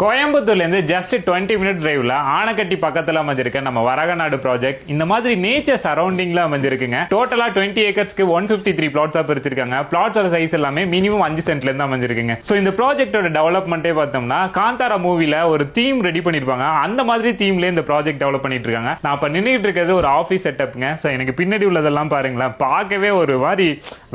கோயம்புத்தூர்லேருந்து just 20 minutes டிரைவ்ல Anaikatti பக்கத்தில் அமைஞ்சிருக்க நம்ம வரகநாடு ப்ராஜெக்ட் இந்த மாதிரி நேச்சர் சரௌண்டிங்ல அமைஞ்சிருக்குங்க. டோட்டலா 20 ஏக்கர்ஸ்க்கு 153 பிளாட்ஸா பிரிச்சிருக்காங்க. பிளாட்ஸோட சைஸ் எல்லாமே மினிமம் 5 சென்ட்ல இருந்து அமைஞ்சிருக்குங்க. ஸோ இந்த ப்ராஜெக்டோட டெவலப்மெண்ட்டே பார்த்தோம்னா காந்தாரா மூவில ஒரு தீம் ரெடி பண்ணிருப்பாங்க. அந்த மாதிரி தீம்ல இந்த ப்ராஜெக்ட் டெவலப் பண்ணிட்டு இருக்காங்க. நான் இப்ப நின்றுட்டு இருக்கிறது ஒரு ஆஃபீஸ் செட்டப்ங்க. ஸோ எனக்கு பின்னாடி உள்ளதெல்லாம் பாருங்களேன், பார்க்கவே ஒரு மாதிரி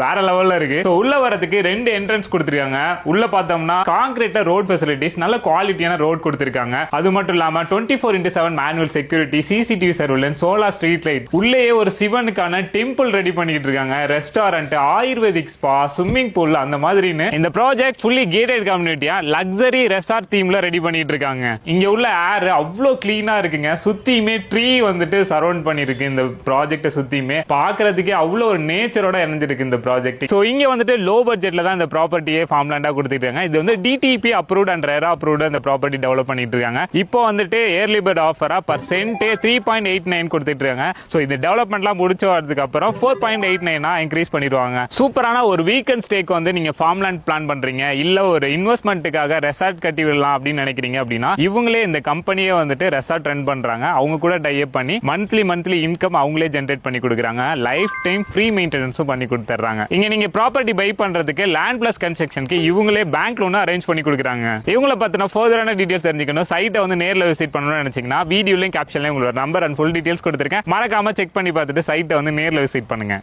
வேற லெவல்ல இருக்கு. ஸோ உள்ள வரதுக்கு 2 என்ட்ரன்ஸ் கொடுத்துருக்காங்க. உள்ள பார்த்தோம்னா கான்கிரீட் ரோட் ஃபெசிலிட்டிஸ், நல்ல குவாலிட்டியான ரோட் கொடுத்திருக்காங்க. அது மட்டும் இல்லாம 24x7 manual security, CCTV surveillance, solar street light, உள்ளேயே ஒரு சிவனுக்கான டெம்பிள் ரெடி பண்ணிட்டு இருக்காங்க. Restaurant, ayurvedic spa, swimming pool, அந்த மாதிரின்னு இந்த ப்ராஜெக்ட் ஃபுல்லி கேட்டட் கம்யூனிட்டியா லக்ஸரி ரெசார்ட் தீம்ல ரெடி பண்ணிட்டு இருக்காங்க. இங்க உள்ள ஏர் அவ்வளோ கிளீனா இருக்குங்க. சுத்தியுமே ட்ரீ வந்துட்டு சரௌண்ட் பண்ணிருக்கு. இந்த ப்ராஜெக்ட் சுத்தியுமே பார்க்கிறதுக்கே அவ்வளோ ஒரு நேச்சரோட இணைஞ்சிருக்கு இந்த ப்ராஜெக்ட். ஸோ இங்க வந்துட்டு லோ பட்ஜெட்ல தான் இந்த ப்ராப்பர்ட்டியே ஃபார்ம் லேண்டா கொடுத்துருக்காங்க. இது வந்து DTP approved and RERA approved அந்த ப்ராப்பர்ட்டி டெவலப் பண்ணிட்டு இருக்காங்க. இப்போ வந்துட்டு ஏர்லி பர்ட் ஆஃபரா பர் சென்ட் 3.89 கொடுத்துட்டு இருக்காங்க. சோ இந்த டெவலப்மெண்ட்லாம் முடிச்சு வரதுக்கு அப்புறம் 4.89 இன்க்ரீஸ் பண்ணிடுவாங்க. சூப்பரான ஒரு வீக்கெண்ட் ஸ்டேக்கு வந்து நீங்க ஃபார்ம் லேண்ட் பிளான் பண்றீங்க, இல்ல ஒரு இன்வெஸ்ட்மெண்ட்டுக்காக ரெசார்ட் கட்டி விடலாம் அப்படின்னு நினைக்கிறீங்க அப்படின்னா இவங்களே இந்த கம்பெனியே வந்துட்டு ரெசார்ட் ரன் பண்றாங்க. அவங்க கூட டை அப் பண்ணி மந்த்லி இன்கம் அவங்களே ஜென்ரேட் பண்ணி கொடுக்குறாங்க. லைஃப் டைம் ஃப்ரீ மெயின்டெனன்ஸும் பண்ணி கொடுத்துறாங்க. இங்க நீங்க ப்ராப்பர்ட்டி பை பண்றதுக்கு லேண்ட் பிளஸ் கன்ஸ்ட்ரக்ஷனுக்கு இவங்களே பேங்க் லோன் அரேஞ்ச் பண்ணி கொடுக்குறாங்க. இவங்கள பத்தின ஃபர்தரான டீடைல்ஸ் தெரிஞ்சுக்கணும், சைட்டை வந்து நேர்ல விசிட் பண்ணணும்னு நினைச்சீங்கன்னா வீடியோலயும் கேப்ஷன்லயும் உங்களோட நம்பர் அண்ட் ஃபுல் டீடைல்ஸ் கொடுத்துருக்கேன். மறக்காம செக் பண்ணி பார்த்துட்டு சைட்டை வந்து நேர்ல விசிட் பண்ணுங்க.